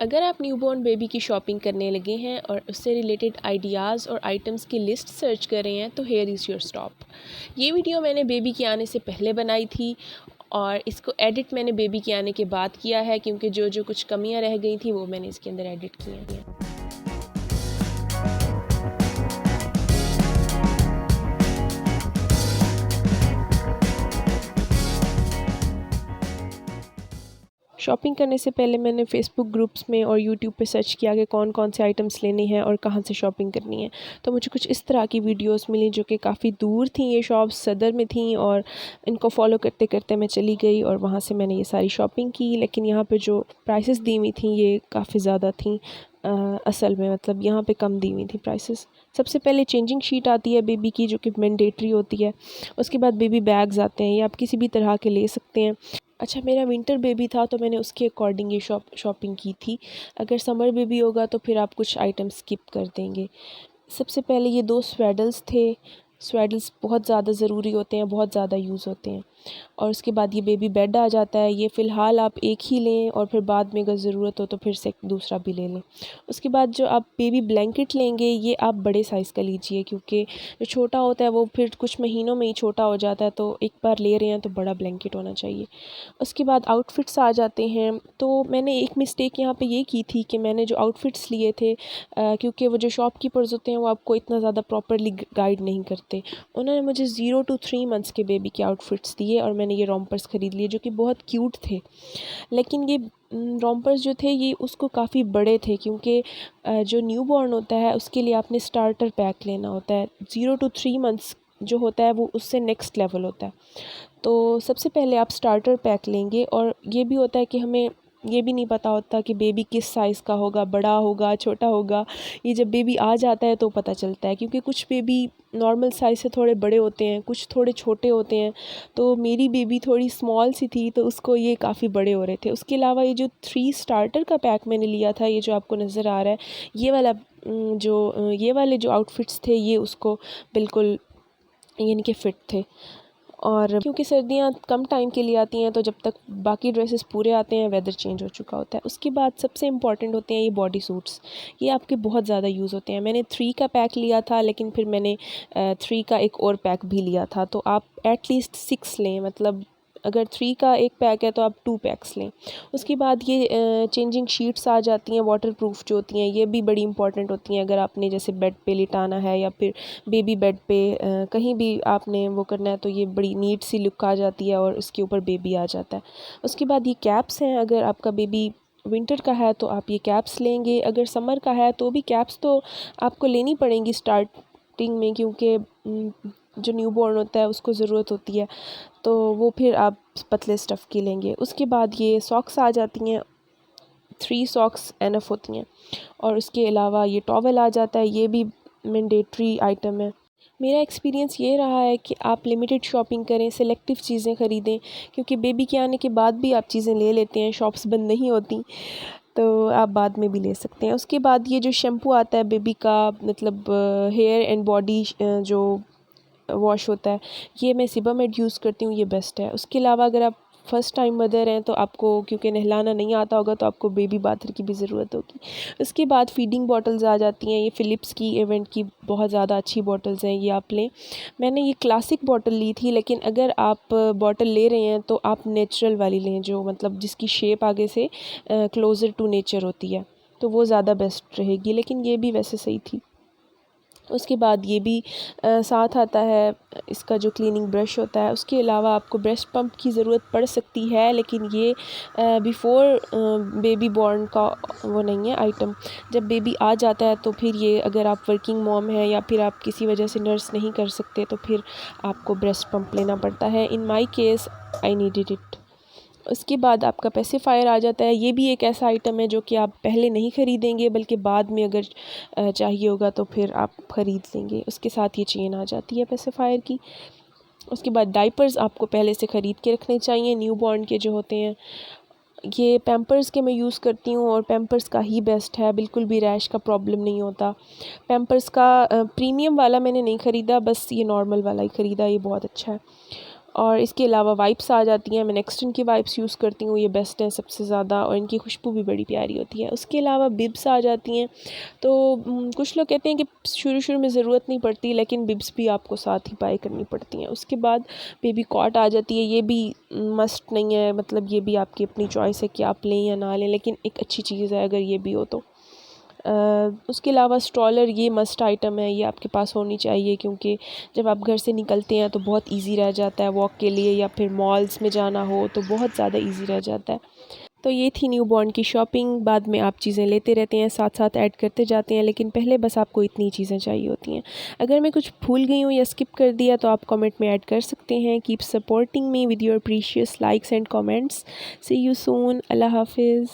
अगर आप newborn baby की शॉपिंग करने लगे हैं और उससे रिलेटेड आइडियाज़ और आइटम्स की लिस्ट सर्च कर रहे हैं तो हेयर इज़ योर स्टॉप। ये वीडियो मैंने बेबी के आने से पहले बनाई थी और इसको एडिट मैंने बेबी के आने के बाद किया है, क्योंकि जो जो कुछ कमियां रह गई थी वो मैंने इसके अंदर एडिट की हैं। शॉपिंग करने से पहले मैंने फ़ेसबुक ग्रुप्स में और यूट्यूब पे सर्च किया कि कौन कौन से आइटम्स लेने हैं और कहाँ से शॉपिंग करनी है। तो मुझे कुछ इस तरह की वीडियोस मिली जो कि काफ़ी दूर थी, ये शॉप्स सदर में थी, और इनको फॉलो करते करते मैं चली गई और वहाँ से मैंने ये सारी शॉपिंग की। लेकिन यहाँ पे जो प्राइसेस दी हुई थी ये काफ़ी ज़्यादा थी असल में, मतलब यहाँ पे कम दी हुई थी प्राइसेस। सबसे पहले चेंजिंग शीट आती है बेबी की, जो कि मैंडेटरी होती है। उसके बाद बेबी बैग्स आते हैं, ये आप किसी भी तरह के ले सकते हैं। अच्छा, मेरा विंटर बेबी था तो मैंने उसके अकॉर्डिंग ये शॉपिंग की थी। अगर समर बेबी होगा तो फिर आप कुछ आइटम स्किप कर देंगे। सबसे पहले ये 2 स्वेडल्स थे। स्वेडल्स बहुत ज़्यादा ज़रूरी होते हैं, बहुत ज़्यादा यूज़ होते हैं। और उसके बाद ये बेबी बेड आ जाता है। ये फ़िलहाल आप एक ही लें और फिर बाद में अगर ज़रूरत हो तो फिर से दूसरा भी ले लें। उसके बाद जो आप बेबी ब्लैंकेट लेंगे ये आप बड़े साइज़ का लीजिए, क्योंकि जो छोटा होता है वो फिर कुछ महीनों में ही छोटा हो जाता है, तो एक बार ले रहे हैं तो बड़ा ब्लैंकेट होना चाहिए। उसके बाद आउटफिट्स आ जाते हैं। तो मैंने एक मिस्टेक यहाँ पे ये की थी कि मैंने जो आउटफिट्स लिए थे, क्योंकि वो जो शॉपकीपर्स होते हैं वो आपको इतना ज़्यादा प्रॉपरली गाइड नहीं करते। उन्होंने मुझे 0 to 3 मंथ्स के बेबी के आउटफिट्स दिए और मैंने ये रोम्पर्स ख़रीद लिए जो कि बहुत क्यूट थे। लेकिन ये रोम्पर्स जो थे ये उसको काफ़ी बड़े थे, क्योंकि जो न्यूबॉर्न होता है उसके लिए आपने स्टार्टर पैक लेना होता है। 0 to 3 मंथ्स जो होता है वो उससे नेक्स्ट लेवल होता है। तो सबसे पहले आप स्टार्टर पैक लेंगे, और ये भी होता है कि हमें ये भी नहीं पता होता कि बेबी किस साइज़ का होगा, बड़ा होगा, छोटा होगा। ये जब बेबी आ जाता है तो पता चलता है, क्योंकि कुछ बेबी नॉर्मल साइज़ से थोड़े बड़े होते हैं, कुछ थोड़े छोटे होते हैं। तो मेरी बेबी थोड़ी स्मॉल सी थी तो उसको ये काफ़ी बड़े हो रहे थे। उसके अलावा ये जो 3 स्टार्टर का पैक मैंने लिया था, ये जो आपको नज़र आ रहा है, ये वाला ये वाले जो आउटफिट्स थे ये उसको बिल्कुल यानी कि फ़िट थे। और क्योंकि सर्दियाँ कम टाइम के लिए आती हैं तो जब तक बाकी ड्रेसेस पूरे आते हैं वेदर चेंज हो चुका होता है। उसके बाद सबसे इम्पॉर्टेंट होते हैं ये बॉडी सूट्स। ये आपके बहुत ज़्यादा यूज़ होते हैं। मैंने 3 का पैक लिया था, लेकिन फिर मैंने 3 का एक और पैक भी लिया था। तो आप एटलीस्ट 6 लें, मतलब अगर 3 का एक पैक है तो आप 2 पैक्स लें। उसके बाद ये चेंजिंग शीट्स आ जाती हैं वाटरप्रूफ जो होती हैं, ये भी बड़ी इंपॉर्टेंट होती हैं। अगर आपने जैसे बेड पे लिटाना है या फिर बेबी बेड पे कहीं भी आपने वो करना है तो ये बड़ी नीट सी लुक आ जाती है और उसके ऊपर बेबी आ जाता है। उसके बाद ये कैप्स हैं। अगर आपका बेबी विंटर का है तो आप ये कैप्स लेंगे। अगर समर का है तो भी कैप्स तो आपको लेनी पड़ेंगी स्टार्टिंग में, क्योंकि जो न्यूबॉर्न होता है उसको ज़रूरत होती है, तो वो फिर आप पतले स्टफ़ की लेंगे। उसके बाद ये सॉक्स आ जाती हैं। 3 सॉक्स एनफ होती हैं। और उसके अलावा ये टॉवल आ जाता है, ये भी मैंडेटरी आइटम है। मेरा एक्सपीरियंस ये रहा है कि आप लिमिटेड शॉपिंग करें, सेलेक्टिव चीज़ें ख़रीदें, क्योंकि बेबी के आने के बाद भी आप चीज़ें ले लेते हैं, शॉप्स बंद नहीं होती, तो आप बाद में भी ले सकते हैं। उसके बाद ये जो शैम्पू आता है बेबी का, मतलब हेयर एंड बॉडी जो वॉश होता है, ये मैं सिबामेड यूज़ करती हूँ, ये बेस्ट है। उसके अलावा अगर आप फ़र्स्ट टाइम मदर हैं तो आपको क्योंकि नहलाना नहीं आता होगा तो आपको बेबी बाथर की भी ज़रूरत होगी। उसके बाद फीडिंग बॉटल्स आ जाती हैं। ये फ़िलिप्स की इवेंट की बहुत ज़्यादा अच्छी बॉटल्स हैं, ये आप लें। मैंने ये क्लासिक बॉटल ली थी, लेकिन अगर आप बॉटल ले रहे हैं तो आप नेचुरल वाली लें, जो मतलब जिसकी शेप आगे से क्लोज़र टू नेचर होती है, तो वो ज़्यादा बेस्ट रहेगी। लेकिन ये भी वैसे सही थी। उसके बाद ये भी साथ आता है, इसका जो क्लीनिंग ब्रश होता है। उसके अलावा आपको ब्रेस्ट पंप की ज़रूरत पड़ सकती है, लेकिन ये बिफ़ोर बेबी बॉर्न का वो नहीं है आइटम। जब बेबी आ जाता है तो फिर ये, अगर आप वर्किंग मॉम हैं या फिर आप किसी वजह से नर्स नहीं कर सकते तो फिर आपको ब्रेस्ट पंप लेना पड़ता है। In my case I needed it. उसके बाद आपका पेसिफायर आ जाता है। ये भी एक ऐसा आइटम है जो कि आप पहले नहीं ख़रीदेंगे, बल्कि बाद में अगर चाहिए होगा तो फिर आप ख़रीद लेंगे। उसके साथ ये चेन आ जाती है पेसिफायर की। उसके बाद डाइपर्स आपको पहले से ख़रीद के रखने चाहिए, न्यूबॉर्न के जो होते हैं। ये पैम्पर्स के मैं यूज़ करती हूँ और पैम्पर्स का ही बेस्ट है, बिल्कुल भी रैश का प्रॉब्लम नहीं होता। पैम्पर्स का प्रीमियम वाला मैंने नहीं ख़रीदा, बस ये नॉर्मल वाला ही ख़रीदा, ये बहुत अच्छा है। और इसके अलावा वाइप्स आ जाती हैं। मैं नेक्स्टन की वाइप्स यूज़ करती हूँ, ये बेस्ट हैं सबसे ज़्यादा और इनकी खुशबू भी बड़ी प्यारी होती है। उसके अलावा बिब्स आ जाती हैं। तो कुछ लोग कहते हैं कि शुरू में ज़रूरत नहीं पड़ती, लेकिन बिब्स भी आपको साथ ही बाय करनी पड़ती हैं। उसके बाद बेबी कॉट आ जाती है। ये भी मस्ट नहीं है, मतलब ये भी आपकी अपनी चॉइस है कि आप लें या ना लें, लेकिन एक अच्छी चीज़ है अगर ये भी हो तो। उसके अलावा स्ट्रॉलर ये मस्ट आइटम है, ये आपके पास होनी चाहिए, क्योंकि जब आप घर से निकलते हैं तो बहुत इजी रह जाता है वॉक के लिए, या फिर मॉल्स में जाना हो तो बहुत ज़्यादा इजी रह जाता है। तो ये थी न्यू बॉर्न की शॉपिंग। बाद में आप चीज़ें लेते रहते हैं, साथ साथ ऐड करते जाते हैं, लेकिन पहले बस आपको इतनी चीज़ें चाहिए होती हैं। अगर मैं कुछ भूल गई हूँ या स्किप कर दिया तो आप कमेंट में ऐड कर सकते हैं। Keep supporting me with your precious likes and comments. See you soon. अल्लाह हाफिज़।